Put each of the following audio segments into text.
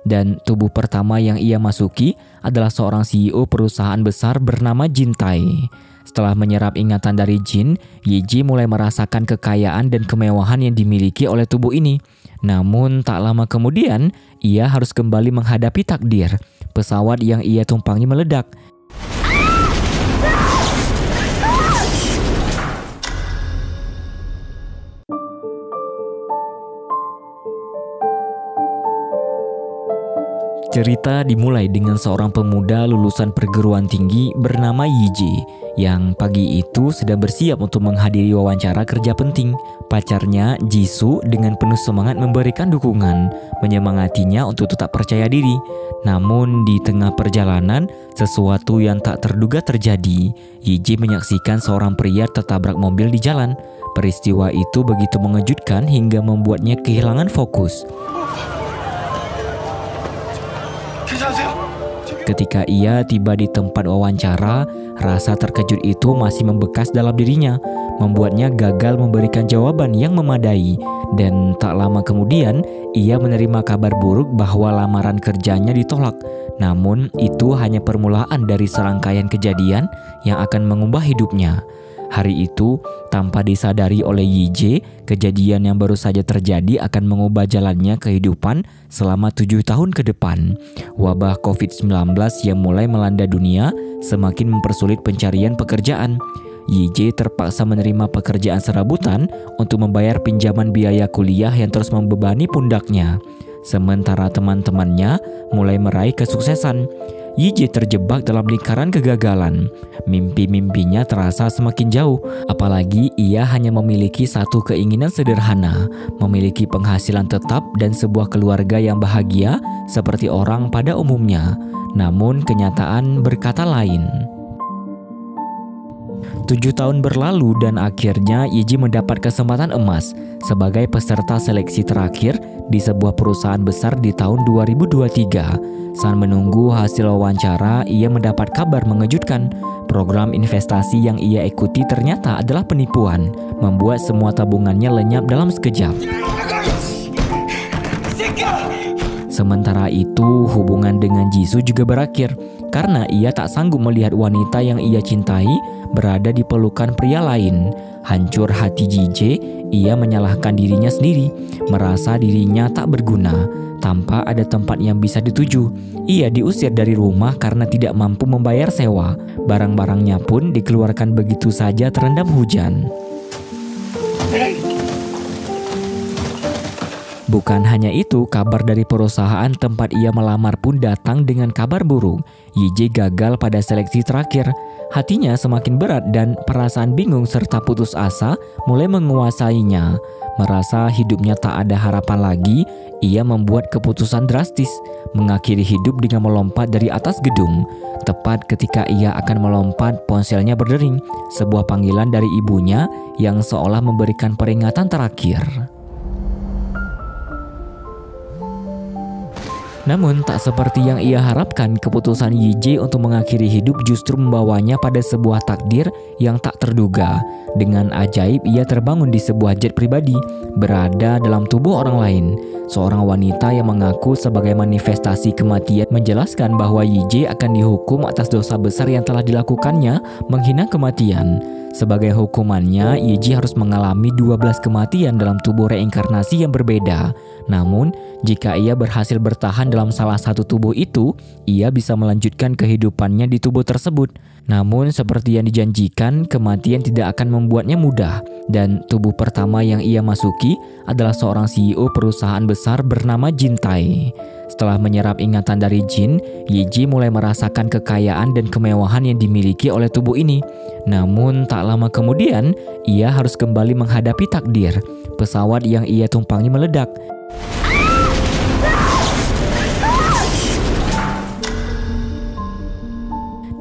Dan tubuh pertama yang ia masuki adalah seorang CEO perusahaan besar bernama Jin Tai. Setelah menyerap ingatan dari Jin, Yiji mulai merasakan kekayaan dan kemewahan yang dimiliki oleh tubuh ini. Namun tak lama kemudian, ia harus kembali menghadapi takdir. Pesawat yang ia tumpangi meledak. Cerita dimulai dengan seorang pemuda lulusan perguruan tinggi bernama Yiji yang pagi itu sedang bersiap untuk menghadiri wawancara kerja penting. Pacarnya, Jisoo, dengan penuh semangat memberikan dukungan, menyemangatinya untuk tetap percaya diri. Namun di tengah perjalanan, sesuatu yang tak terduga terjadi. Yiji menyaksikan seorang pria tertabrak mobil di jalan. Peristiwa itu begitu mengejutkan hingga membuatnya kehilangan fokus. Ketika ia tiba di tempat wawancara, rasa terkejut itu masih membekas dalam dirinya, membuatnya gagal memberikan jawaban yang memadai. Dan tak lama kemudian, ia menerima kabar buruk bahwa lamaran kerjanya ditolak. Namun, itu hanya permulaan dari serangkaian kejadian yang akan mengubah hidupnya. Hari itu, tanpa disadari oleh Yiji, kejadian yang baru saja terjadi akan mengubah jalannya kehidupan selama 7 tahun ke depan. Wabah COVID-19 yang mulai melanda dunia semakin mempersulit pencarian pekerjaan. Yiji terpaksa menerima pekerjaan serabutan untuk membayar pinjaman biaya kuliah yang terus membebani pundaknya. Sementara teman-temannya mulai meraih kesuksesan, Yiji terjebak dalam lingkaran kegagalan. Mimpi-mimpinya terasa semakin jauh, apalagi ia hanya memiliki satu keinginan sederhana, memiliki penghasilan tetap dan sebuah keluarga yang bahagia seperti orang pada umumnya. Namun kenyataan berkata lain. 7 tahun berlalu dan akhirnya Yiji mendapat kesempatan emas sebagai peserta seleksi terakhir di sebuah perusahaan besar di tahun 2023. Saat menunggu hasil wawancara, ia mendapat kabar mengejutkan. Program investasi yang ia ikuti ternyata adalah penipuan, membuat semua tabungannya lenyap dalam sekejap. Sementara itu, hubungan dengan Jisoo juga berakhir karena ia tak sanggup melihat wanita yang ia cintai berada di pelukan pria lain. Hancur hati JJ, ia menyalahkan dirinya sendiri, merasa dirinya tak berguna. Tanpa ada tempat yang bisa dituju, ia diusir dari rumah karena tidak mampu membayar sewa. Barang-barangnya pun dikeluarkan begitu saja terendam hujan. Bukan hanya itu, kabar dari perusahaan tempat ia melamar pun datang dengan kabar buruk. YJ gagal pada seleksi terakhir. Hatinya semakin berat dan perasaan bingung serta putus asa mulai menguasainya. Merasa hidupnya tak ada harapan lagi, ia membuat keputusan drastis, mengakhiri hidup dengan melompat dari atas gedung. Tepat ketika ia akan melompat, ponselnya berdering, sebuah panggilan dari ibunya yang seolah memberikan peringatan terakhir. Namun tak seperti yang ia harapkan, keputusan YJ untuk mengakhiri hidup justru membawanya pada sebuah takdir yang tak terduga. Dengan ajaib ia terbangun di sebuah jet pribadi, berada dalam tubuh orang lain. Seorang wanita yang mengaku sebagai manifestasi kematian menjelaskan bahwa YJ akan dihukum atas dosa besar yang telah dilakukannya, menghina kematian. Sebagai hukumannya, YJ harus mengalami 12 kematian dalam tubuh reinkarnasi yang berbeda. Namun, jika ia berhasil bertahan dalam salah satu tubuh itu, ia bisa melanjutkan kehidupannya di tubuh tersebut. Namun, seperti yang dijanjikan, kematian tidak akan membuatnya mudah. Dan tubuh pertama yang ia masuki adalah seorang CEO perusahaan besar bernama Jin Tai. Setelah menyerap ingatan dari Jin, YJ mulai merasakan kekayaan dan kemewahan yang dimiliki oleh tubuh ini. Namun tak lama kemudian, ia harus kembali menghadapi takdir. Pesawat yang ia tumpangi meledak.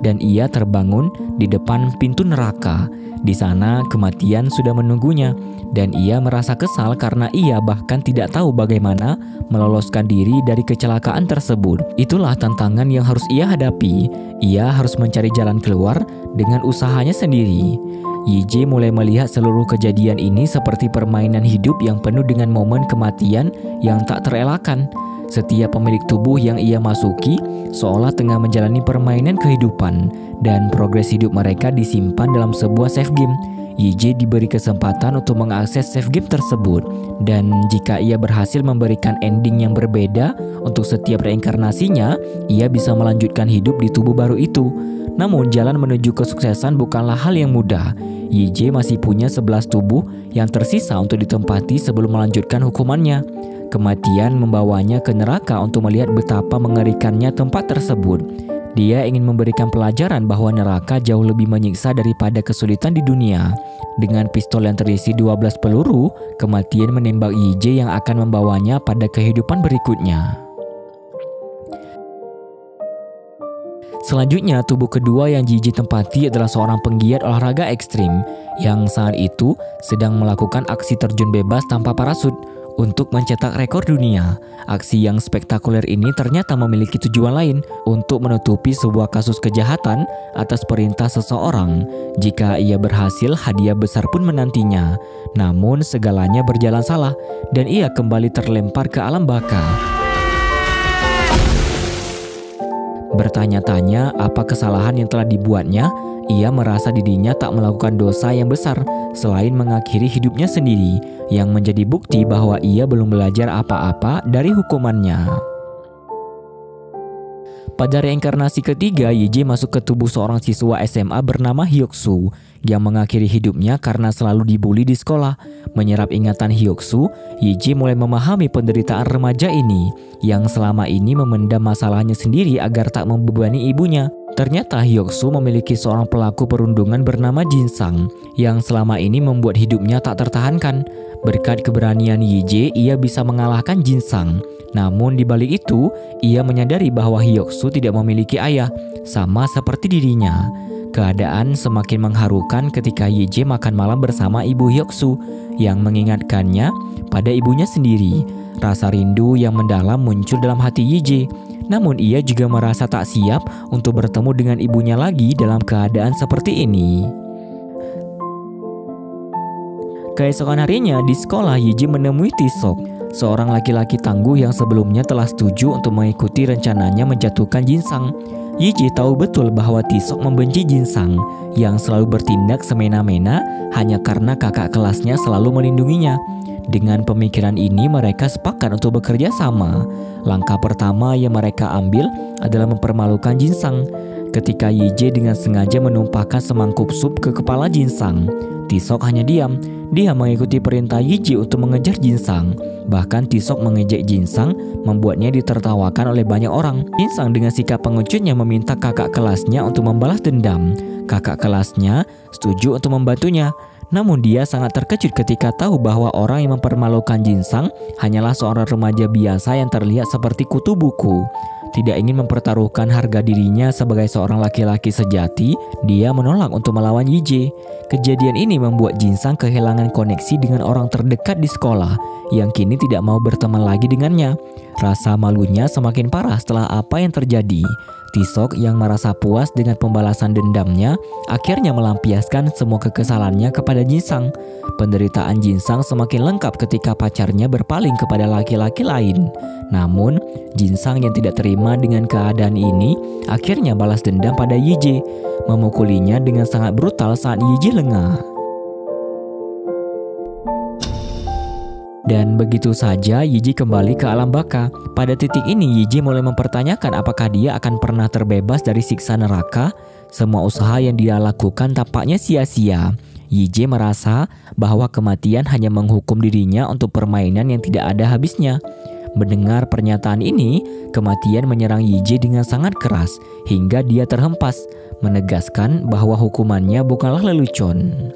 Dan ia terbangun di depan pintu neraka. Di sana kematian sudah menunggunya, dan ia merasa kesal karena ia bahkan tidak tahu bagaimana meloloskan diri dari kecelakaan tersebut. Itulah tantangan yang harus ia hadapi. Ia harus mencari jalan keluar dengan usahanya sendiri. YJ mulai melihat seluruh kejadian ini seperti permainan hidup yang penuh dengan momen kematian yang tak terelakkan. Setiap pemilik tubuh yang ia masuki seolah tengah menjalani permainan kehidupan, dan progres hidup mereka disimpan dalam sebuah save game. YJ diberi kesempatan untuk mengakses save game tersebut, dan jika ia berhasil memberikan ending yang berbeda untuk setiap reinkarnasinya, ia bisa melanjutkan hidup di tubuh baru itu. Namun jalan menuju kesuksesan bukanlah hal yang mudah. YJ masih punya 11 tubuh yang tersisa untuk ditempati sebelum melanjutkan hukumannya. Kematian membawanya ke neraka untuk melihat betapa mengerikannya tempat tersebut. Dia ingin memberikan pelajaran bahwa neraka jauh lebih menyiksa daripada kesulitan di dunia. Dengan pistol yang terisi 12 peluru, kematian menembak YJ yang akan membawanya pada kehidupan berikutnya. Selanjutnya, tubuh kedua yang YJ tempati adalah seorang penggiat olahraga ekstrim yang saat itu sedang melakukan aksi terjun bebas tanpa parasut untuk mencetak rekor dunia. Aksi yang spektakuler ini ternyata memiliki tujuan lain, untuk menutupi sebuah kasus kejahatan atas perintah seseorang. Jika ia berhasil, hadiah besar pun menantinya. Namun segalanya berjalan salah dan ia kembali terlempar ke alam baka. Bertanya-tanya apa kesalahan yang telah dibuatnya, ia merasa dirinya tak melakukan dosa yang besar selain mengakhiri hidupnya sendiri, yang menjadi bukti bahwa ia belum belajar apa-apa dari hukumannya. Pada reinkarnasi ketiga, YJ masuk ke tubuh seorang siswa SMA bernama Hyoksu yang mengakhiri hidupnya karena selalu dibully di sekolah. Menyerap ingatan Hyoksu, YJ mulai memahami penderitaan remaja ini yang selama ini memendam masalahnya sendiri agar tak membebani ibunya. Ternyata Hyoksu memiliki seorang pelaku perundungan bernama Jinsang yang selama ini membuat hidupnya tak tertahankan. Berkat keberanian YJ, ia bisa mengalahkan Jinsang. Namun di balik itu, ia menyadari bahwa Hyoksu tidak memiliki ayah, sama seperti dirinya. Keadaan semakin mengharukan ketika YJ makan malam bersama ibu Hyoksu yang mengingatkannya pada ibunya sendiri. Rasa rindu yang mendalam muncul dalam hati YJ. Namun ia juga merasa tak siap untuk bertemu dengan ibunya lagi dalam keadaan seperti ini. Keesokan harinya di sekolah, YJ menemui Tisok, seorang laki-laki tangguh yang sebelumnya telah setuju untuk mengikuti rencananya menjatuhkan Jinsang. YJ tahu betul bahwa Tisok membenci Jinsang yang selalu bertindak semena-mena hanya karena kakak kelasnya selalu melindunginya. Dengan pemikiran ini mereka sepakat untuk bekerja sama. Langkah pertama yang mereka ambil adalah mempermalukan Jinsang. Ketika YJ dengan sengaja menumpahkan semangkuk sup ke kepala Jinsang, Tisok hanya diam. Dia mengikuti perintah YJ untuk mengejar Jinsang. Bahkan Tisok mengejek Jinsang, membuatnya ditertawakan oleh banyak orang. Jinsang dengan sikap pengecutnya meminta kakak kelasnya untuk membalas dendam. Kakak kelasnya setuju untuk membantunya. Namun dia sangat terkejut ketika tahu bahwa orang yang mempermalukan Jinsang hanyalah seorang remaja biasa yang terlihat seperti kutu buku. Tidak ingin mempertaruhkan harga dirinya sebagai seorang laki-laki sejati, dia menolak untuk melawan YJ. Kejadian ini membuat Jinsang kehilangan koneksi dengan orang terdekat di sekolah yang kini tidak mau berteman lagi dengannya. Rasa malunya semakin parah setelah apa yang terjadi. Tisok yang merasa puas dengan pembalasan dendamnya akhirnya melampiaskan semua kekesalannya kepada Jinsang. Penderitaan Jinsang semakin lengkap ketika pacarnya berpaling kepada laki-laki lain. Namun, Jinsang yang tidak terima dengan keadaan ini akhirnya balas dendam pada YJ, memukulinya dengan sangat brutal saat YJ lengah. Dan begitu saja YJ kembali ke alam baka. Pada titik ini YJ mulai mempertanyakan apakah dia akan pernah terbebas dari siksa neraka. Semua usaha yang dia lakukan tampaknya sia-sia. YJ merasa bahwa kematian hanya menghukum dirinya untuk permainan yang tidak ada habisnya. Mendengar pernyataan ini, kematian menyerang YJ dengan sangat keras hingga dia terhempas, menegaskan bahwa hukumannya bukanlah lelucon.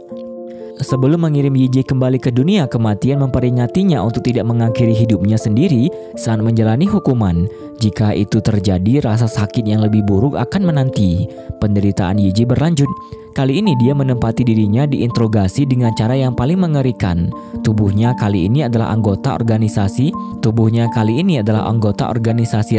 Sebelum mengirim YJ kembali ke dunia, kematian memperingatinya untuk tidak mengakhiri hidupnya sendiri saat menjalani hukuman. Jika itu terjadi, rasa sakit yang lebih buruk akan menanti. Penderitaan YJ berlanjut. Kali ini dia menempati dirinya diinterogasi dengan cara yang paling mengerikan. Tubuhnya kali ini adalah anggota organisasi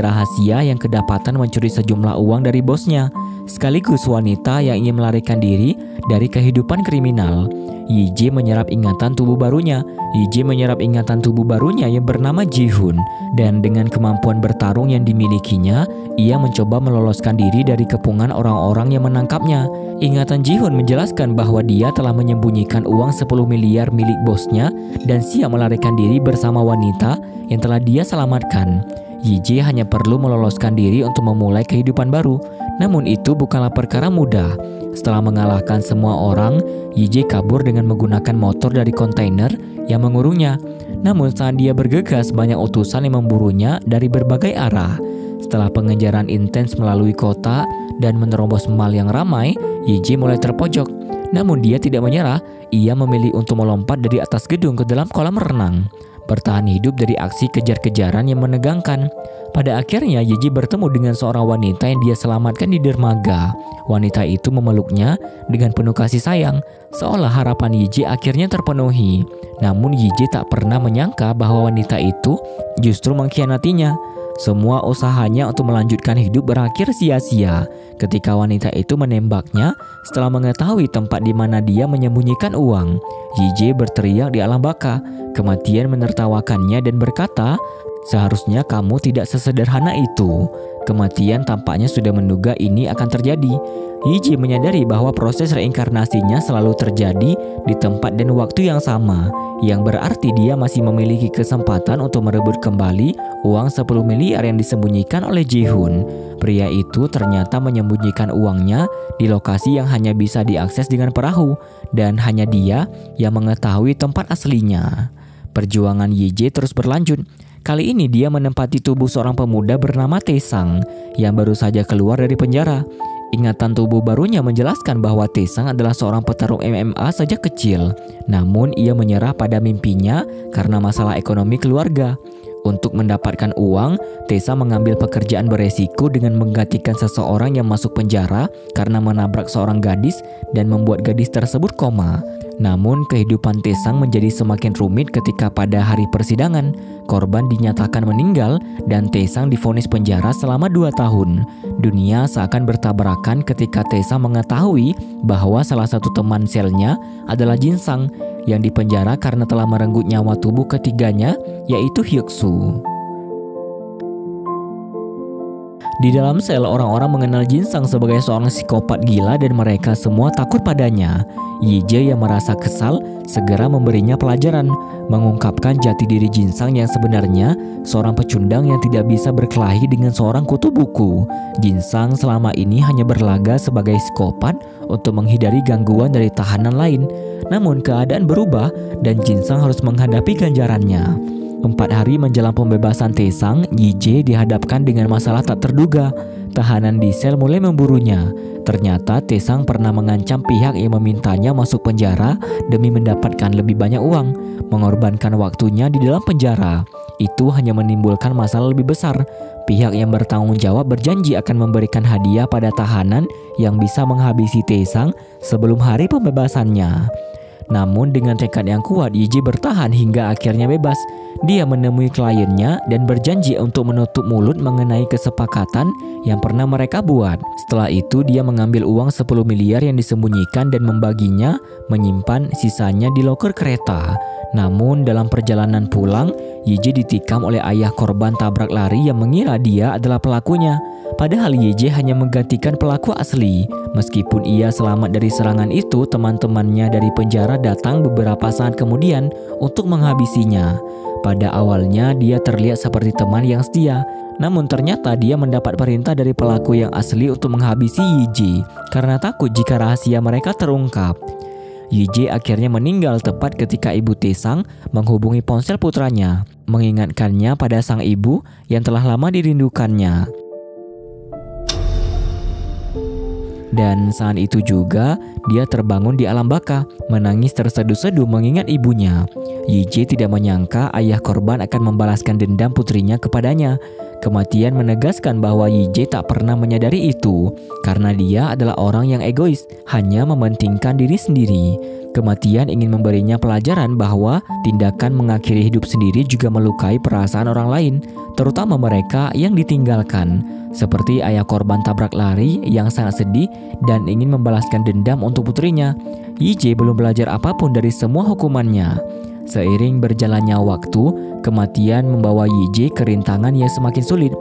rahasia yang kedapatan mencuri sejumlah uang dari bosnya, sekaligus wanita yang ingin melarikan diri dari kehidupan kriminal. Yije menyerap ingatan tubuh barunya. Yije menyerap ingatan tubuh barunya yang bernama Ji-hoon, dan dengan kemampuan bertarung yang dimilikinya, ia mencoba meloloskan diri dari kepungan orang-orang yang menangkapnya. Ingatan Ji-hoon menjelaskan bahwa dia telah menyembunyikan uang 10 miliar milik bosnya dan siap melarikan diri bersama wanita yang telah dia selamatkan. Yije hanya perlu meloloskan diri untuk memulai kehidupan baru. Namun itu bukanlah perkara mudah. Setelah mengalahkan semua orang, Yije kabur dengan menggunakan motor dari kontainer yang mengurungnya. Namun saat dia bergegas, banyak utusan yang memburunya dari berbagai arah. Setelah pengejaran intens melalui kota dan menerobos mal yang ramai, Yije mulai terpojok. Namun dia tidak menyerah. Ia memilih untuk melompat dari atas gedung ke dalam kolam renang, bertahan hidup dari aksi kejar-kejaran yang menegangkan. Pada akhirnya Yije bertemu dengan seorang wanita yang dia selamatkan di dermaga. Wanita itu memeluknya dengan penuh kasih sayang, seolah harapan Yije akhirnya terpenuhi. Namun Yije tak pernah menyangka bahwa wanita itu justru mengkhianatinya. Semua usahanya untuk melanjutkan hidup berakhir sia-sia ketika wanita itu menembaknya setelah mengetahui tempat di mana dia menyembunyikan uang. Yije berteriak di alam baka. Kematian menertawakannya dan berkata, "Seharusnya kamu tidak sesederhana itu." Kematian tampaknya sudah menduga ini akan terjadi. Yije menyadari bahwa proses reinkarnasinya selalu terjadi di tempat dan waktu yang sama, yang berarti dia masih memiliki kesempatan untuk merebut kembali uang 10 miliar yang disembunyikan oleh Ji-hoon. Pria itu ternyata menyembunyikan uangnya di lokasi yang hanya bisa diakses dengan perahu, dan hanya dia yang mengetahui tempat aslinya. Perjuangan Yije terus berlanjut. Kali ini dia menempati tubuh seorang pemuda bernama Tae-sang yang baru saja keluar dari penjara. Ingatan tubuh barunya menjelaskan bahwa Tae-sang adalah seorang petarung MMA sejak kecil. Namun ia menyerah pada mimpinya karena masalah ekonomi keluarga. Untuk mendapatkan uang, Tae-sang mengambil pekerjaan beresiko dengan menggantikan seseorang yang masuk penjara karena menabrak seorang gadis dan membuat gadis tersebut koma. Namun kehidupan Tae-sang menjadi semakin rumit ketika pada hari persidangan, korban dinyatakan meninggal dan Tae-sang divonis penjara selama 2 tahun. Dunia seakan bertabrakan ketika Tae-sang mengetahui bahwa salah satu teman selnya adalah Jin-sang yang dipenjara karena telah merenggut nyawa tubuh ketiganya, yaitu Hyuk-soo. Di dalam sel, orang-orang mengenal Jin-sang sebagai seorang psikopat gila dan mereka semua takut padanya. Yije yang merasa kesal segera memberinya pelajaran, mengungkapkan jati diri Jin-sang yang sebenarnya, seorang pecundang yang tidak bisa berkelahi dengan seorang kutu buku. Jin-sang selama ini hanya berlaga sebagai psikopat untuk menghindari gangguan dari tahanan lain. Namun keadaan berubah dan Jin-sang harus menghadapi ganjarannya. 4 hari menjelang pembebasan Tae-sang, Yije dihadapkan dengan masalah tak terduga. Tahanan di sel mulai memburunya. Ternyata Tae-sang pernah mengancam pihak yang memintanya masuk penjara demi mendapatkan lebih banyak uang, mengorbankan waktunya di dalam penjara. Itu hanya menimbulkan masalah lebih besar. Pihak yang bertanggung jawab berjanji akan memberikan hadiah pada tahanan yang bisa menghabisi Tae-sang sebelum hari pembebasannya. Namun dengan tekad yang kuat, Yije bertahan hingga akhirnya bebas. Dia menemui kliennya dan berjanji untuk menutup mulut mengenai kesepakatan yang pernah mereka buat. Setelah itu dia mengambil uang 10 miliar yang disembunyikan dan membaginya, menyimpan sisanya di loker kereta. Namun dalam perjalanan pulang, Yije ditikam oleh ayah korban tabrak lari yang mengira dia adalah pelakunya. Padahal Yije hanya menggantikan pelaku asli. Meskipun ia selamat dari serangan itu, teman-temannya dari penjara datang beberapa saat kemudian untuk menghabisinya. Pada awalnya dia terlihat seperti teman yang setia. Namun ternyata dia mendapat perintah dari pelaku yang asli untuk menghabisi Yije karena takut jika rahasia mereka terungkap. Yije akhirnya meninggal tepat ketika ibu Tae-sang menghubungi ponsel putranya, mengingatkannya pada sang ibu yang telah lama dirindukannya. Dan saat itu juga dia terbangun di alam baka, menangis terseduh-seduh mengingat ibunya. Yije tidak menyangka ayah korban akan membalaskan dendam putrinya kepadanya. Kematian menegaskan bahwa Yije tak pernah menyadari itu karena dia adalah orang yang egois, hanya mementingkan diri sendiri. Kematian ingin memberinya pelajaran bahwa tindakan mengakhiri hidup sendiri juga melukai perasaan orang lain, terutama mereka yang ditinggalkan. seperti ayah korban tabrak lari yang sangat sedih dan ingin membalaskan dendam untuk putrinya. YJ belum belajar apapun dari semua hukumannya. Seiring berjalannya waktu, kematian membawa YJ ke rintangan yang semakin sulit.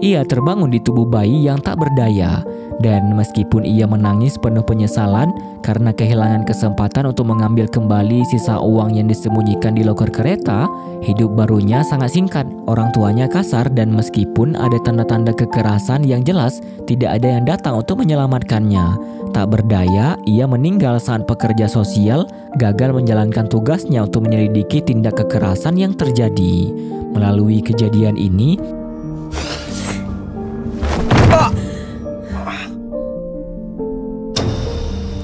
Ia terbangun di tubuh bayi yang tak berdaya, dan meskipun ia menangis penuh penyesalan karena kehilangan kesempatan untuk mengambil kembali sisa uang yang disembunyikan di loker kereta, hidup barunya sangat singkat. Orang tuanya kasar dan meskipun ada tanda-tanda kekerasan yang jelas, tidak ada yang datang untuk menyelamatkannya. Tak berdaya, ia meninggal saat pekerja sosial gagal menjalankan tugasnya untuk menyelidiki tindak kekerasan yang terjadi. Melalui kejadian ini,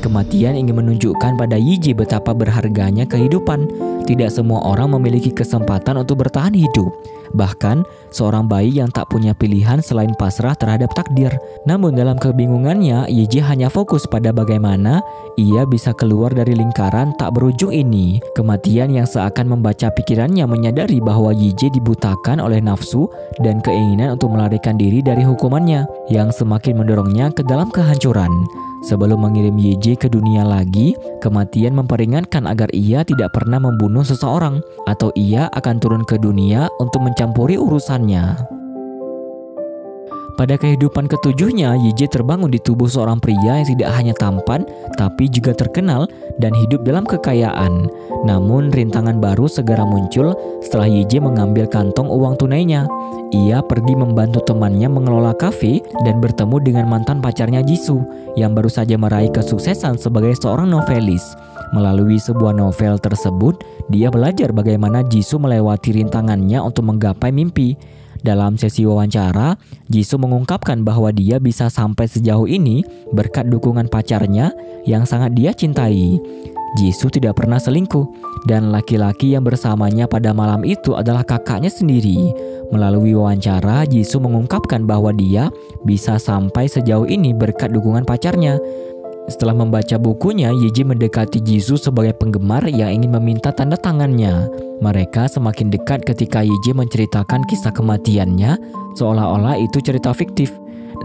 kematian ingin menunjukkan pada YJ betapa berharganya kehidupan. Tidak semua orang memiliki kesempatan untuk bertahan hidup. Bahkan, seorang bayi yang tak punya pilihan selain pasrah terhadap takdir. Namun dalam kebingungannya, YJ hanya fokus pada bagaimana ia bisa keluar dari lingkaran tak berujung ini. Kematian yang seakan membaca pikirannya menyadari bahwa YJ dibutakan oleh nafsu dan keinginan untuk melarikan diri dari hukumannya, yang semakin mendorongnya ke dalam kehancuran. Sebelum mengirim YJ ke dunia lagi, kematian memperingatkan agar ia tidak pernah membunuh seseorang, atau ia akan turun ke dunia untuk mencampuri urusannya. Pada kehidupan ketujuhnya, YJ terbangun di tubuh seorang pria yang tidak hanya tampan, tapi juga terkenal dan hidup dalam kekayaan. Namun rintangan baru segera muncul setelah YJ mengambil kantong uang tunainya. Ia pergi membantu temannya mengelola kafe dan bertemu dengan mantan pacarnya Jisoo yang baru saja meraih kesuksesan sebagai seorang novelis. Melalui sebuah novel tersebut, dia belajar bagaimana Jisoo melewati rintangannya untuk menggapai mimpi. Dalam sesi wawancara, Jisoo mengungkapkan bahwa dia bisa sampai sejauh ini berkat dukungan pacarnya yang sangat dia cintai. Jisoo tidak pernah selingkuh, dan laki-laki yang bersamanya pada malam itu adalah kakaknya sendiri. Melalui wawancara, Jisoo mengungkapkan bahwa dia bisa sampai sejauh ini berkat dukungan pacarnya. Setelah membaca bukunya, YJ mendekati Jisoo sebagai penggemar yang ingin meminta tanda tangannya. Mereka semakin dekat ketika YJ menceritakan kisah kematiannya, seolah-olah itu cerita fiktif.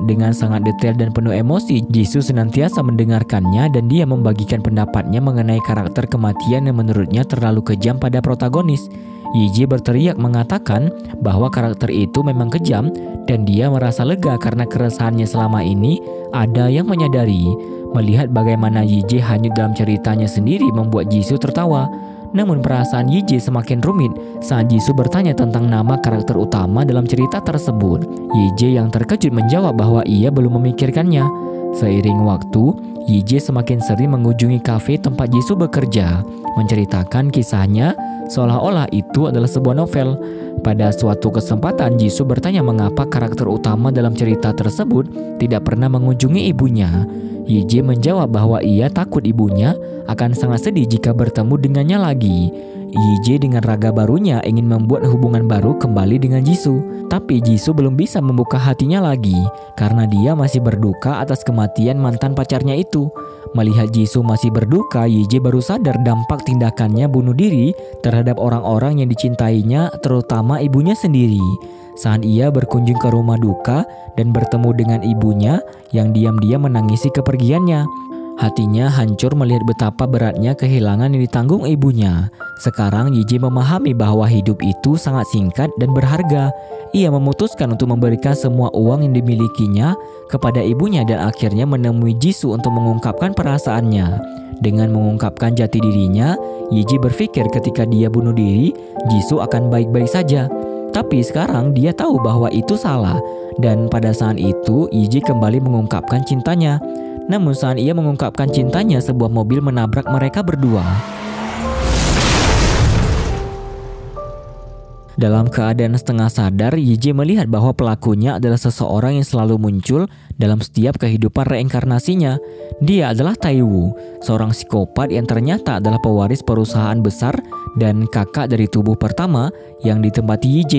Dengan sangat detail dan penuh emosi, Jisoo senantiasa mendengarkannya dan dia membagikan pendapatnya mengenai karakter kematian yang menurutnya terlalu kejam pada protagonis. YJ berteriak mengatakan bahwa karakter itu memang kejam dan dia merasa lega karena keresahannya selama ini ada yang menyadari. Melihat bagaimana YJ hanyut dalam ceritanya sendiri membuat Jisoo tertawa. Namun perasaan YJ semakin rumit saat Jisoo bertanya tentang nama karakter utama dalam cerita tersebut. YJ yang terkejut menjawab bahwa ia belum memikirkannya. Seiring waktu, YJ semakin sering mengunjungi kafe tempat Jisoo bekerja, menceritakan kisahnya seolah-olah itu adalah sebuah novel. Pada suatu kesempatan, Jisoo bertanya mengapa karakter utama dalam cerita tersebut tidak pernah mengunjungi ibunya. YJ menjawab bahwa ia takut ibunya akan sangat sedih jika bertemu dengannya lagi. YJ dengan raga barunya ingin membuat hubungan baru kembali dengan Jisoo. Tapi Jisoo belum bisa membuka hatinya lagi karena dia masih berduka atas kematian mantan pacarnya itu. Melihat Jisoo masih berduka, YJ baru sadar dampak tindakannya bunuh diri terhadap orang-orang yang dicintainya, terutama ibunya sendiri. Saat ia berkunjung ke rumah duka dan bertemu dengan ibunya yang diam-diam menangisi kepergiannya, hatinya hancur melihat betapa beratnya kehilangan yang ditanggung ibunya. Sekarang YJ memahami bahwa hidup itu sangat singkat dan berharga. Ia memutuskan untuk memberikan semua uang yang dimilikinya kepada ibunya dan akhirnya menemui Jisoo untuk mengungkapkan perasaannya. Dengan mengungkapkan jati dirinya, YJ berpikir ketika dia bunuh diri, Jisoo akan baik-baik saja. Tapi sekarang dia tahu bahwa itu salah, dan pada saat itu YJ kembali mengungkapkan cintanya. Namun saat ia mengungkapkan cintanya, sebuah mobil menabrak mereka berdua. Dalam keadaan setengah sadar, YJ melihat bahwa pelakunya adalah seseorang yang selalu muncul dalam setiap kehidupan reinkarnasinya. Dia adalah Taewoo, seorang psikopat yang ternyata adalah pewaris perusahaan besar dan kakak dari tubuh pertama yang ditempati YJ.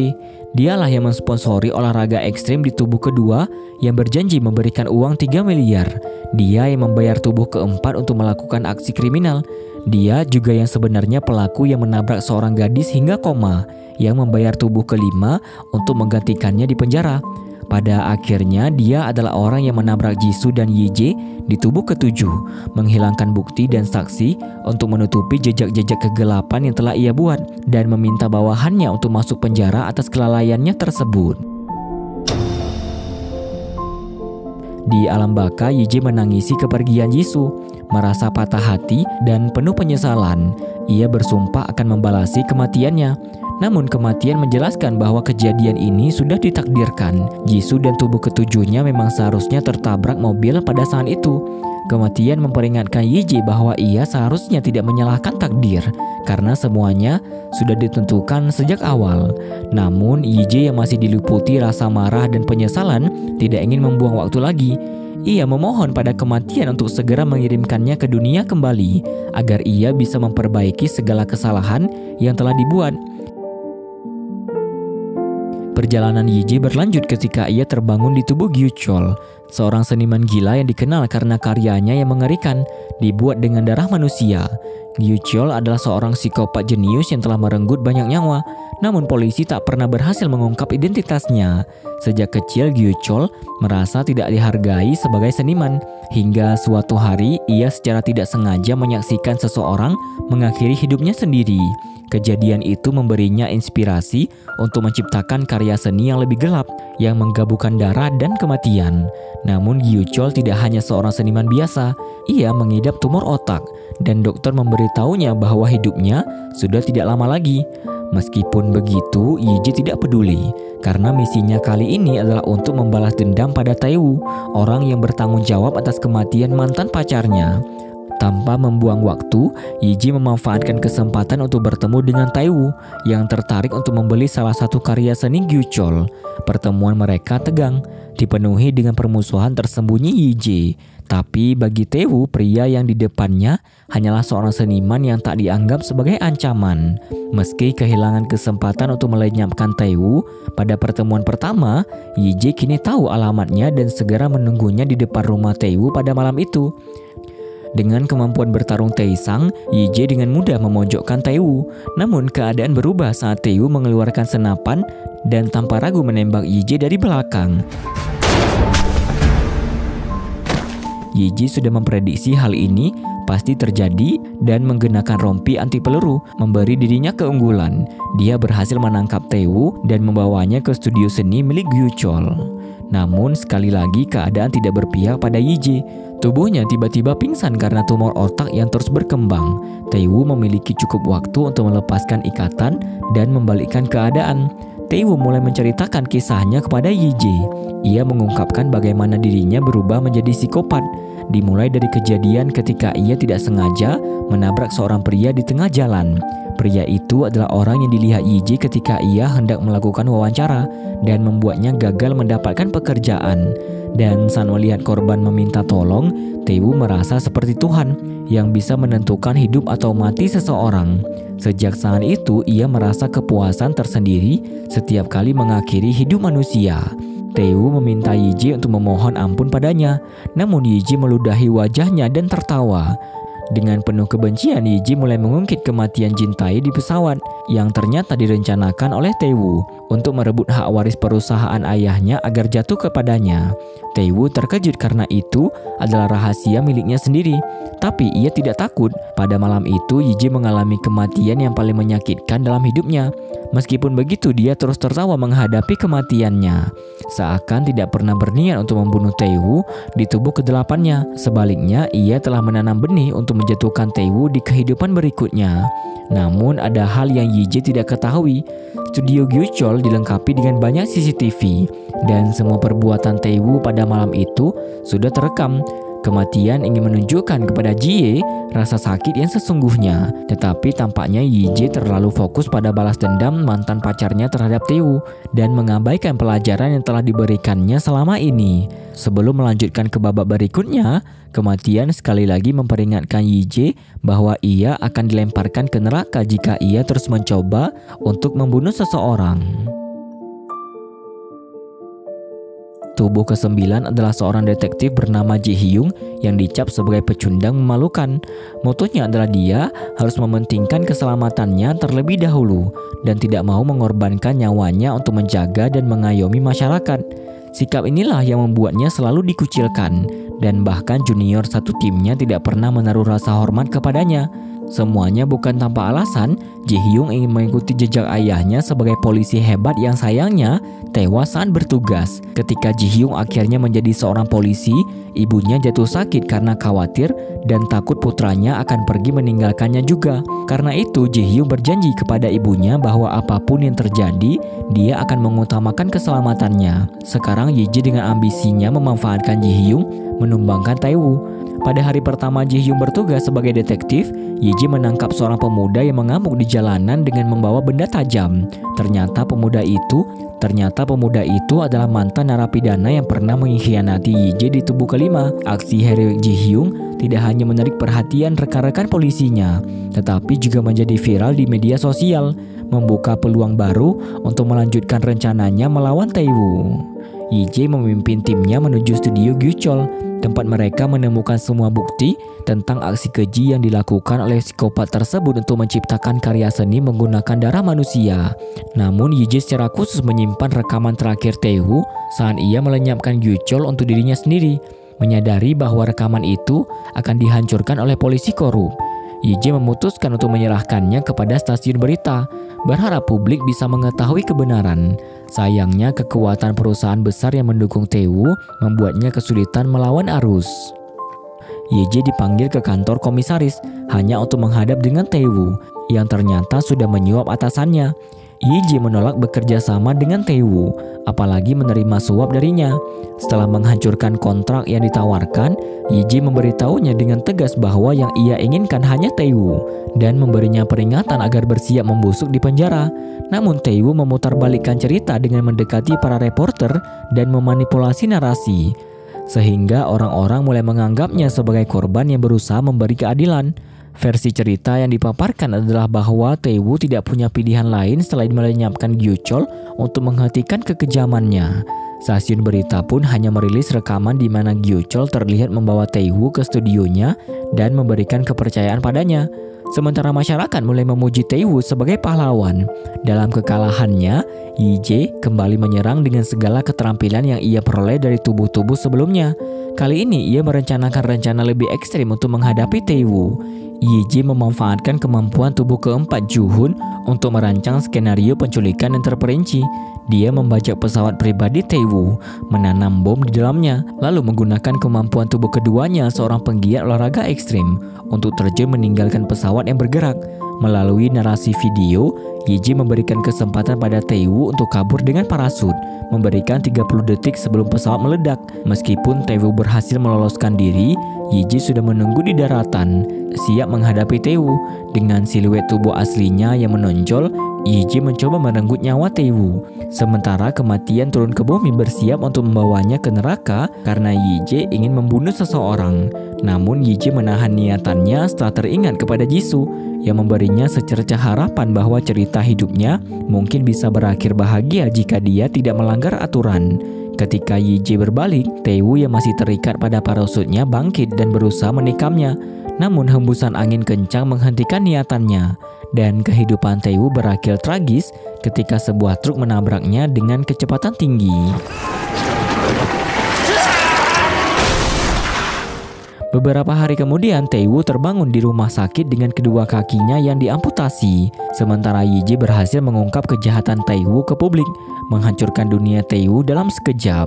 Dialah yang mensponsori olahraga ekstrim di tubuh kedua yang berjanji memberikan uang 3 miliar. Dia yang membayar tubuh keempat untuk melakukan aksi kriminal. Dia juga yang sebenarnya pelaku yang menabrak seorang gadis hingga koma, yang membayar tubuh kelima untuk menggantikannya di penjara. Pada akhirnya dia adalah orang yang menabrak Jisoo dan Ye-jae di tubuh ketujuh, menghilangkan bukti dan saksi untuk menutupi jejak-jejak kegelapan yang telah ia buat, dan meminta bawahannya untuk masuk penjara atas kelalaiannya tersebut. Di alam baka, Ye-jae menangisi kepergian Jisoo, merasa patah hati dan penuh penyesalan. Ia bersumpah akan membalasi kematiannya. Namun kematian menjelaskan bahwa kejadian ini sudah ditakdirkan. Jisoo dan tubuh ketujuhnya memang seharusnya tertabrak mobil pada saat itu. Kematian memperingatkan Ye-jae bahwa ia seharusnya tidak menyalahkan takdir, karena semuanya sudah ditentukan sejak awal. Namun Ye-jae yang masih diliputi rasa marah dan penyesalan tidak ingin membuang waktu lagi. Ia memohon pada kematian untuk segera mengirimkannya ke dunia kembali, agar ia bisa memperbaiki segala kesalahan yang telah dibuat. Perjalanan Ye-jae berlanjut ketika ia terbangun di tubuh Gyuchol, seorang seniman gila yang dikenal karena karyanya yang mengerikan, dibuat dengan darah manusia. Gyuchol adalah seorang psikopat jenius yang telah merenggut banyak nyawa, namun polisi tak pernah berhasil mengungkap identitasnya. Sejak kecil Gyuchol merasa tidak dihargai sebagai seniman, hingga suatu hari ia secara tidak sengaja menyaksikan seseorang mengakhiri hidupnya sendiri. Kejadian itu memberinya inspirasi untuk menciptakan karya seni yang lebih gelap, yang menggabungkan darah dan kematian. Namun Gyuchol tidak hanya seorang seniman biasa, ia mengidap tumor otak, dan dokter memberitahunya bahwa hidupnya sudah tidak lama lagi. Meskipun begitu, Ye-jae tidak peduli, karena misinya kali ini adalah untuk membalas dendam pada Taewoo, orang yang bertanggung jawab atas kematian mantan pacarnya. Tanpa membuang waktu, Ye-jae memanfaatkan kesempatan untuk bertemu dengan Taewoo yang tertarik untuk membeli salah satu karya seni Gyuchol. Pertemuan mereka tegang, dipenuhi dengan permusuhan tersembunyi Ye-jae. Tapi bagi Taewoo, pria yang di depannya hanyalah seorang seniman yang tak dianggap sebagai ancaman. Meski kehilangan kesempatan untuk melenyapkan Taewoo pada pertemuan pertama, Ye-jae kini tahu alamatnya dan segera menunggunya di depan rumah Taewoo pada malam itu. Dengan kemampuan bertarung Taesang, Ye-jae dengan mudah memojokkan Taewoo. Namun keadaan berubah saat Taewoo mengeluarkan senapan dan tanpa ragu menembak Ye-jae dari belakang. Ye-jae sudah memprediksi hal ini pasti terjadi dan menggunakan rompi anti peluru memberi dirinya keunggulan. Dia berhasil menangkap Taewoo dan membawanya ke studio seni milik Gyuchol. Namun sekali lagi keadaan tidak berpihak pada Ye-jae. Tubuhnya tiba-tiba pingsan karena tumor otak yang terus berkembang. Taewoo memiliki cukup waktu untuk melepaskan ikatan dan membalikkan keadaan. Taewoo mulai menceritakan kisahnya kepada Ye-jae. Ia mengungkapkan bagaimana dirinya berubah menjadi psikopat, dimulai dari kejadian ketika ia tidak sengaja menabrak seorang pria di tengah jalan. Pria itu adalah orang yang dilihat Ye-jae ketika ia hendak melakukan wawancara dan membuatnya gagal mendapatkan pekerjaan. Dan saat melihat korban meminta tolong, Taewoo merasa seperti Tuhan yang bisa menentukan hidup atau mati seseorang. Sejak saat itu, ia merasa kepuasan tersendiri setiap kali mengakhiri hidup manusia. Taewoo meminta Ye-jae untuk memohon ampun padanya, namun Ye-jae meludahi wajahnya dan tertawa. Dengan penuh kebencian, Ye-jae mulai mengungkit kematian Jin Tae di pesawat yang ternyata direncanakan oleh Taewoo untuk merebut hak waris perusahaan ayahnya agar jatuh kepadanya. Taewoo terkejut karena itu adalah rahasia miliknya sendiri. Tapi ia tidak takut. Pada malam itu, Ye-jae mengalami kematian yang paling menyakitkan dalam hidupnya. Meskipun begitu, dia terus tertawa menghadapi kematiannya. Seakan tidak pernah berniat untuk membunuh Taewoo di tubuh kedelapannya. Sebaliknya, ia telah menanam benih untuk menjatuhkan Taewoo di kehidupan berikutnya. Namun ada hal yang Ye-jae tidak ketahui. Studio Gyuchol dilengkapi dengan banyak CCTV dan semua perbuatan Taewoo pada malam itu sudah terekam. Kematian ingin menunjukkan kepada Jie rasa sakit yang sesungguhnya. Tetapi tampaknya Ye-jae terlalu fokus pada balas dendam mantan pacarnya terhadap Taewoo dan mengabaikan pelajaran yang telah diberikannya selama ini. Sebelum melanjutkan ke babak berikutnya, kematian sekali lagi memperingatkan Ye-jae bahwa ia akan dilemparkan ke neraka jika ia terus mencoba untuk membunuh seseorang. Tubuh ke-9 adalah seorang detektif bernama Ji Hyung yang dicap sebagai pecundang memalukan. Motonya adalah dia harus mementingkan keselamatannya terlebih dahulu dan tidak mau mengorbankan nyawanya untuk menjaga dan mengayomi masyarakat. Sikap inilah yang membuatnya selalu dikucilkan, dan bahkan junior satu timnya tidak pernah menaruh rasa hormat kepadanya. Semuanya bukan tanpa alasan, Ji-hyung ingin mengikuti jejak ayahnya sebagai polisi hebat yang sayangnya tewas saat bertugas. Ketika Ji-hyung akhirnya menjadi seorang polisi, ibunya jatuh sakit karena khawatir dan takut putranya akan pergi meninggalkannya juga. Karena itu, Ji-hyung berjanji kepada ibunya bahwa apapun yang terjadi, dia akan mengutamakan keselamatannya. Sekarang Yi-ji dengan ambisinya memanfaatkan Ji-hyung menumbangkan Tae-woo. Pada hari pertama Ji-hyung bertugas sebagai detektif, Yi-ji menangkap seorang pemuda yang mengamuk di jalanan dengan membawa benda tajam. Ternyata pemuda itu adalah mantan narapidana yang pernah mengkhianati Yi-ji di tubuh kelima. Aksi heroik Ji-hyung tidak hanya menarik perhatian rekan-rekan polisinya, tetapi juga menjadi viral di media sosial, membuka peluang baru untuk melanjutkan rencananya melawan Tae-woo. Yi-ji memimpin timnya menuju studio Gyuchol, tempat mereka menemukan semua bukti tentang aksi keji yang dilakukan oleh psikopat tersebut untuk menciptakan karya seni menggunakan darah manusia. Namun Yi-ji secara khusus menyimpan rekaman terakhir Tae-woo saat ia melenyapkan Gyuchol untuk dirinya sendiri, menyadari bahwa rekaman itu akan dihancurkan oleh polisi korup. Yi-ji memutuskan untuk menyerahkannya kepada stasiun berita, berharap publik bisa mengetahui kebenaran. Sayangnya kekuatan perusahaan besar yang mendukung Tae-woo membuatnya kesulitan melawan arus. Yi-ji dipanggil ke kantor komisaris hanya untuk menghadap dengan Tae-woo yang ternyata sudah menyuap atasannya. Yi-ji menolak bekerja sama dengan Tae-woo, apalagi menerima suap darinya. Setelah menghancurkan kontrak yang ditawarkan, Yi-ji memberitahunya dengan tegas bahwa yang ia inginkan hanya Tae-woo dan memberinya peringatan agar bersiap membusuk di penjara. Namun Tae-woo memutarbalikkan cerita dengan mendekati para reporter dan memanipulasi narasi, sehingga orang-orang mulai menganggapnya sebagai korban yang berusaha memberi keadilan. Versi cerita yang dipaparkan adalah bahwa Tae-woo tidak punya pilihan lain selain melenyapkan Gyuchol untuk menghentikan kekejamannya. Stasiun berita pun hanya merilis rekaman di mana Gyuchol terlihat membawa Tae-woo ke studionya dan memberikan kepercayaan padanya. Sementara masyarakat mulai memuji Tae-woo sebagai pahlawan. Dalam kekalahannya, Yi-ji kembali menyerang dengan segala keterampilan yang ia peroleh dari tubuh-tubuh sebelumnya. Kali ini ia merencanakan rencana lebih ekstrim untuk menghadapi Tae-woo. Yi-ji memanfaatkan kemampuan tubuh keempat Ju-hun untuk merancang skenario penculikan yang terperinci. Dia membajak pesawat pribadi Tae-woo, menanam bom di dalamnya, lalu menggunakan kemampuan tubuh keduanya seorang penggiat olahraga ekstrim untuk terjun meninggalkan pesawat yang bergerak. Melalui narasi video, Yi-ji memberikan kesempatan pada Tae-woo untuk kabur dengan parasut, memberikan 30 detik sebelum pesawat meledak. Meskipun Tae-woo berhasil meloloskan diri, Yi-ji sudah menunggu di daratan, siap menghadapi Tae-woo. Dengan siluet tubuh aslinya yang menonjol, Yi-ji mencoba merenggut nyawa Tae-woo. Sementara kematian turun ke bumi bersiap untuk membawanya ke neraka karena Yi-ji ingin membunuh seseorang. Namun Yi-ji menahan niatannya setelah teringat kepada Jisoo yang memberinya secercah harapan bahwa cerita hidupnya mungkin bisa berakhir bahagia jika dia tidak melanggar aturan. Ketika Yi-ji berbalik, Tae-woo yang masih terikat pada parasutnya bangkit dan berusaha menikamnya. Namun hembusan angin kencang menghentikan niatannya, dan kehidupan Tae-woo berakhir tragis ketika sebuah truk menabraknya dengan kecepatan tinggi. Beberapa hari kemudian, Tae-woo terbangun di rumah sakit dengan kedua kakinya yang diamputasi. Sementara Yi-ji berhasil mengungkap kejahatan Tae-woo ke publik, menghancurkan dunia Tae-woo dalam sekejap.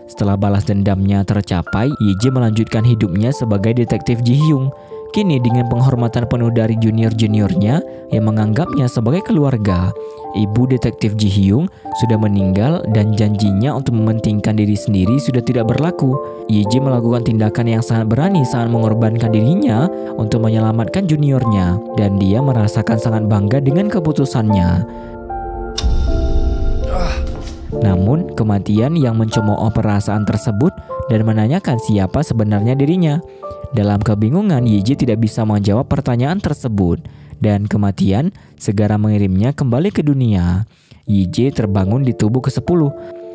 Setelah balas dendamnya tercapai, Yi-ji melanjutkan hidupnya sebagai detektif Ji-hyung. Kini dengan penghormatan penuh dari junior-juniornya yang menganggapnya sebagai keluarga. Ibu detektif Ji-hyung sudah meninggal dan janjinya untuk mementingkan diri sendiri sudah tidak berlaku. Yi-ji melakukan tindakan yang sangat berani saat mengorbankan dirinya untuk menyelamatkan juniornya, dan dia merasakan sangat bangga dengan keputusannya. Namun, kematian yang mencemooh perasaan tersebut dan menanyakan siapa sebenarnya dirinya. Dalam kebingungan, Yi-ji tidak bisa menjawab pertanyaan tersebut, dan kematian segera mengirimnya kembali ke dunia. Yi-ji terbangun di tubuh ke-10.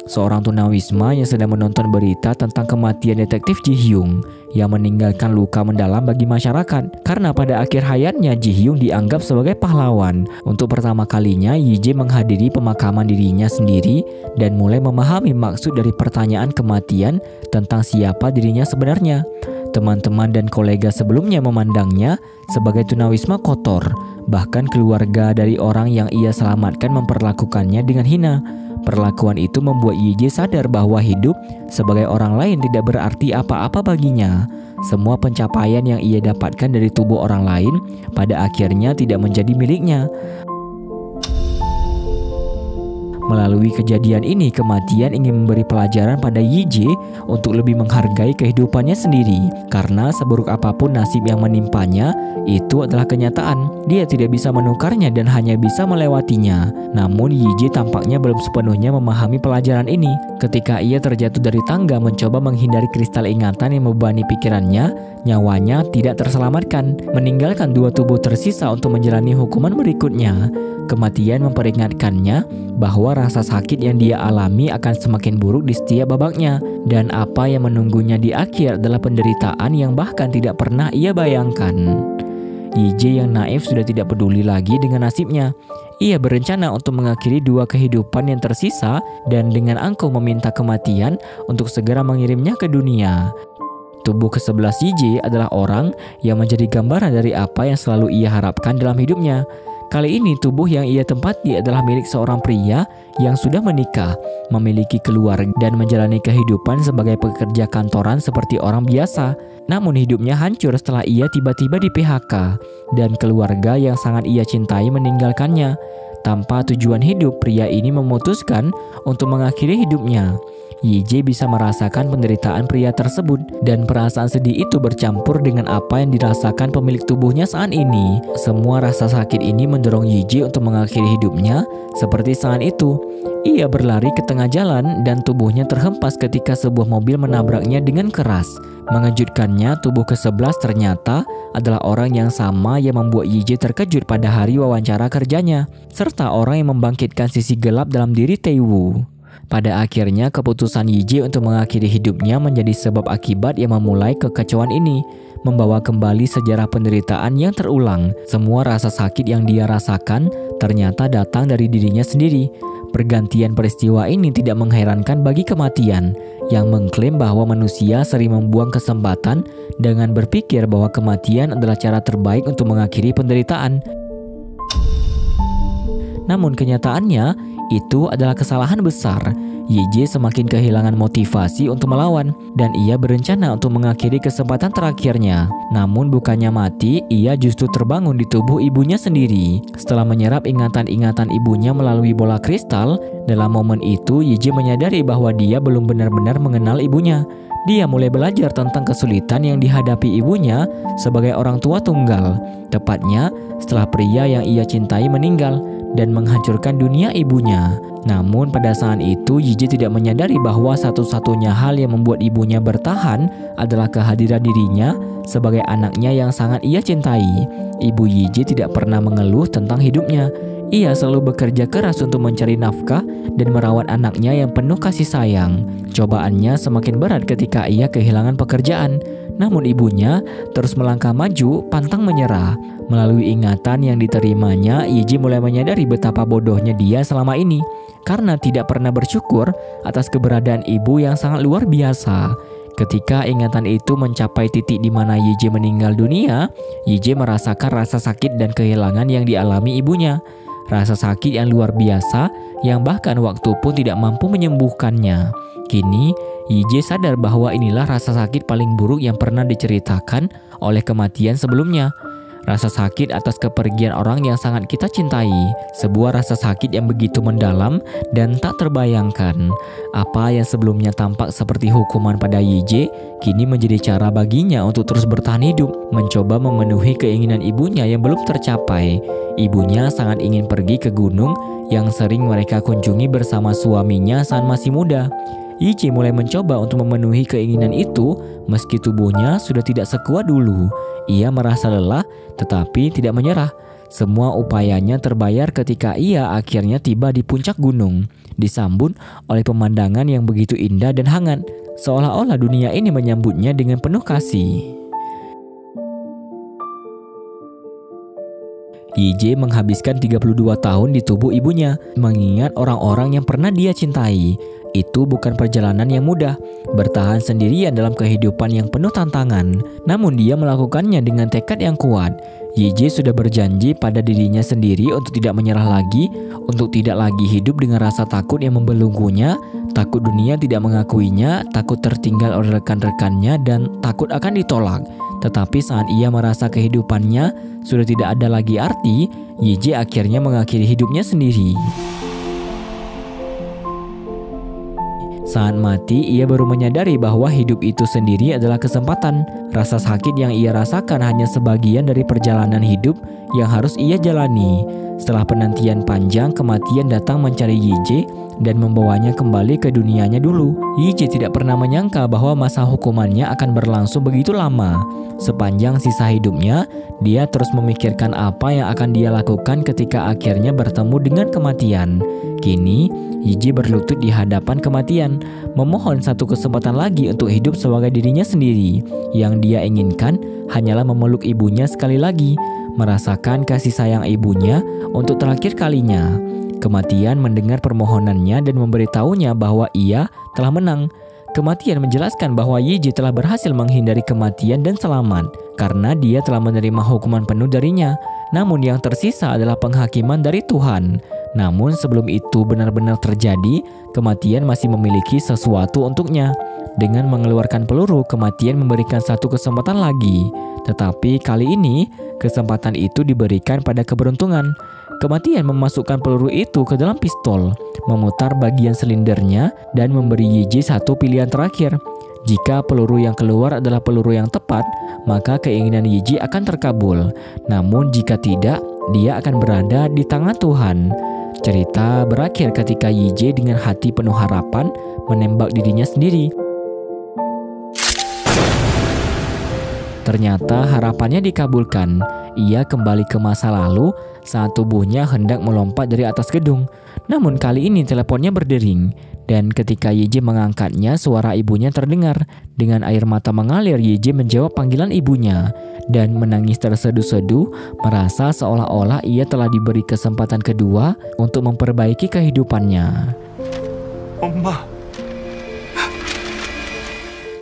seorang tunawisma yang sedang menonton berita tentang kematian detektif Ji Hyung yang meninggalkan luka mendalam bagi masyarakat. Karena pada akhir hayatnya Ji Hyung dianggap sebagai pahlawan. Untuk pertama kalinya Yi Jae menghadiri pemakaman dirinya sendiri dan mulai memahami maksud dari pertanyaan kematian tentang siapa dirinya sebenarnya. Teman-teman dan kolega sebelumnya memandangnya sebagai tunawisma kotor. Bahkan keluarga dari orang yang ia selamatkan memperlakukannya dengan hina. Perlakuan itu membuat Yi Jae sadar bahwa hidup sebagai orang lain tidak berarti apa-apa baginya. Semua pencapaian yang ia dapatkan dari tubuh orang lain pada akhirnya tidak menjadi miliknya. Melalui kejadian ini, kematian ingin memberi pelajaran pada Yi Jae untuk lebih menghargai kehidupannya sendiri. Karena seburuk apapun nasib yang menimpanya, itu adalah kenyataan. Dia tidak bisa menukarnya dan hanya bisa melewatinya. Namun Yi Jae tampaknya belum sepenuhnya memahami pelajaran ini. Ketika ia terjatuh dari tangga mencoba menghindari kristal ingatan yang membebani pikirannya, nyawanya tidak terselamatkan, meninggalkan dua tubuh tersisa untuk menjalani hukuman berikutnya. Kematian memperingatkannya bahwa rasa sakit yang dia alami akan semakin buruk di setiap babaknya, dan apa yang menunggunya di akhir adalah penderitaan yang bahkan tidak pernah ia bayangkan. Yi Jae yang naif sudah tidak peduli lagi dengan nasibnya. Ia berencana untuk mengakhiri dua kehidupan yang tersisa dan dengan angkuh meminta kematian untuk segera mengirimnya ke dunia. Tubuh ke-11 Yi Jae adalah orang yang menjadi gambaran dari apa yang selalu ia harapkan dalam hidupnya. Kali ini tubuh yang ia tempati adalah milik seorang pria yang sudah menikah, memiliki keluarga dan menjalani kehidupan sebagai pekerja kantoran seperti orang biasa. Namun hidupnya hancur setelah ia tiba-tiba di PHK dan keluarga yang sangat ia cintai meninggalkannya. Tanpa tujuan hidup, pria ini memutuskan untuk mengakhiri hidupnya. Yi Jae bisa merasakan penderitaan pria tersebut dan perasaan sedih itu bercampur dengan apa yang dirasakan pemilik tubuhnya saat ini. Semua rasa sakit ini mendorong Yi Jae untuk mengakhiri hidupnya seperti saat itu. Ia berlari ke tengah jalan dan tubuhnya terhempas ketika sebuah mobil menabraknya dengan keras. Mengejutkannya, tubuh ke-11 ternyata adalah orang yang sama yang membuat Yi Jae terkejut pada hari wawancara kerjanya, serta orang yang membangkitkan sisi gelap dalam diri Tae-woo. Pada akhirnya, keputusan Yi Jae untuk mengakhiri hidupnya menjadi sebab akibat yang memulai kekacauan ini, membawa kembali sejarah penderitaan yang terulang. Semua rasa sakit yang dia rasakan ternyata datang dari dirinya sendiri. Pergantian peristiwa ini tidak mengherankan bagi kematian, yang mengklaim bahwa manusia sering membuang kesempatan dengan berpikir bahwa kematian adalah cara terbaik untuk mengakhiri penderitaan. Namun kenyataannya, itu adalah kesalahan besar. Yi Jae semakin kehilangan motivasi untuk melawan dan ia berencana untuk mengakhiri kesempatan terakhirnya. Namun bukannya mati, ia justru terbangun di tubuh ibunya sendiri. Setelah menyerap ingatan-ingatan ibunya melalui bola kristal, dalam momen itu Yi Jae menyadari bahwa dia belum benar-benar mengenal ibunya. Dia mulai belajar tentang kesulitan yang dihadapi ibunya sebagai orang tua tunggal. Tepatnya setelah pria yang ia cintai meninggal dan menghancurkan dunia ibunya. Namun pada saat itu Yi Jae tidak menyadari bahwa satu-satunya hal yang membuat ibunya bertahan adalah kehadiran dirinya sebagai anaknya yang sangat ia cintai. Ibu Yi Jae tidak pernah mengeluh tentang hidupnya. Ia selalu bekerja keras untuk mencari nafkah dan merawat anaknya yang penuh kasih sayang. Cobaannya semakin berat ketika ia kehilangan pekerjaan. Namun ibunya terus melangkah maju, pantang menyerah. Melalui ingatan yang diterimanya, Yi Jae mulai menyadari betapa bodohnya dia selama ini karena tidak pernah bersyukur atas keberadaan ibu yang sangat luar biasa. Ketika ingatan itu mencapai titik di mana Yi Jae meninggal dunia, Yi Jae merasakan rasa sakit dan kehilangan yang dialami ibunya. Rasa sakit yang luar biasa yang bahkan waktu pun tidak mampu menyembuhkannya. Kini, Yi Jae sadar bahwa inilah rasa sakit paling buruk yang pernah diceritakan oleh kematian sebelumnya. Rasa sakit atas kepergian orang yang sangat kita cintai. Sebuah rasa sakit yang begitu mendalam dan tak terbayangkan. Apa yang sebelumnya tampak seperti hukuman pada Yi Jae, kini menjadi cara baginya untuk terus bertahan hidup, mencoba memenuhi keinginan ibunya yang belum tercapai. Ibunya sangat ingin pergi ke gunung yang sering mereka kunjungi bersama suaminya saat masih muda. Yi Jae mulai mencoba untuk memenuhi keinginan itu meski tubuhnya sudah tidak sekuat dulu. Ia merasa lelah tetapi tidak menyerah. Semua upayanya terbayar ketika ia akhirnya tiba di puncak gunung, disambut oleh pemandangan yang begitu indah dan hangat, seolah-olah dunia ini menyambutnya dengan penuh kasih. YJ menghabiskan 32 tahun di tubuh ibunya, mengingat orang-orang yang pernah dia cintai. Itu bukan perjalanan yang mudah, bertahan sendirian dalam kehidupan yang penuh tantangan. Namun dia melakukannya dengan tekad yang kuat. YJ sudah berjanji pada dirinya sendiri untuk tidak menyerah lagi, untuk tidak lagi hidup dengan rasa takut yang membelenggunya, takut dunia tidak mengakuinya, takut tertinggal oleh rekan-rekannya, dan takut akan ditolak. Tetapi saat ia merasa kehidupannya sudah tidak ada lagi arti, YJ akhirnya mengakhiri hidupnya sendiri. Saat mati, ia baru menyadari bahwa hidup itu sendiri adalah kesempatan. Rasa sakit yang ia rasakan hanya sebagian dari perjalanan hidup yang harus ia jalani. Setelah penantian panjang, kematian datang mencari YJ dan membawanya kembali ke dunianya dulu. YJ tidak pernah menyangka bahwa masa hukumannya akan berlangsung begitu lama. Sepanjang sisa hidupnya, dia terus memikirkan apa yang akan dia lakukan ketika akhirnya bertemu dengan kematian. Kini, YJ berlutut di hadapan kematian, memohon satu kesempatan lagi untuk hidup sebagai dirinya sendiri. Yang dia inginkan hanyalah memeluk ibunya sekali lagi, merasakan kasih sayang ibunya untuk terakhir kalinya. Kematian mendengar permohonannya dan memberitahunya bahwa ia telah menang. Kematian menjelaskan bahwa YJ telah berhasil menghindari kematian dan selamat karena dia telah menerima hukuman penuh darinya. Namun yang tersisa adalah penghakiman dari Tuhan. Namun sebelum itu benar-benar terjadi, kematian masih memiliki sesuatu untuknya. Dengan mengeluarkan peluru, kematian memberikan satu kesempatan lagi. Tetapi kali ini, kesempatan itu diberikan pada keberuntungan. Kematian memasukkan peluru itu ke dalam pistol, memutar bagian silindernya, dan memberi YJ satu pilihan terakhir. Jika peluru yang keluar adalah peluru yang tepat, maka keinginan YJ akan terkabul. Namun jika tidak, dia akan berada di tangan Tuhan. Cerita berakhir ketika YJ dengan hati penuh harapan menembak dirinya sendiri. Ternyata harapannya dikabulkan. Ia kembali ke masa lalu saat tubuhnya hendak melompat dari atas gedung. Namun kali ini teleponnya berdering. Dan ketika YJ mengangkatnya, suara ibunya terdengar. Dengan air mata mengalir, YJ menjawab panggilan ibunya dan menangis terseduh-seduh, merasa seolah-olah ia telah diberi kesempatan kedua untuk memperbaiki kehidupannya. Oma.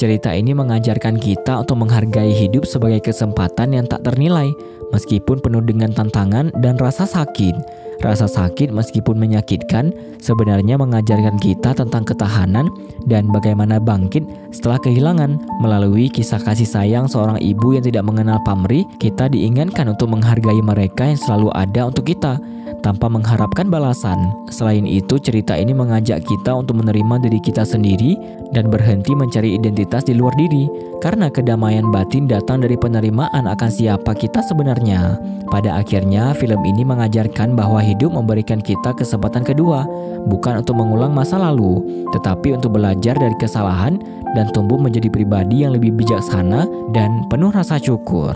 Cerita ini mengajarkan kita untuk menghargai hidup sebagai kesempatan yang tak ternilai, meskipun penuh dengan tantangan dan rasa sakit. Rasa sakit meskipun menyakitkan sebenarnya mengajarkan kita tentang ketahanan dan bagaimana bangkit setelah kehilangan. Melalui kisah kasih sayang seorang ibu yang tidak mengenal pamrih, kita diingatkan untuk menghargai mereka yang selalu ada untuk kita tanpa mengharapkan balasan. Selain itu, cerita ini mengajak kita untuk menerima diri kita sendiri dan berhenti mencari identitas di luar diri, karena kedamaian batin datang dari penerimaan akan siapa kita sebenarnya. Pada akhirnya, film ini mengajarkan bahwa hidup memberikan kita kesempatan kedua, bukan untuk mengulang masa lalu, tetapi untuk belajar dari kesalahan dan tumbuh menjadi pribadi yang lebih bijaksana dan penuh rasa syukur.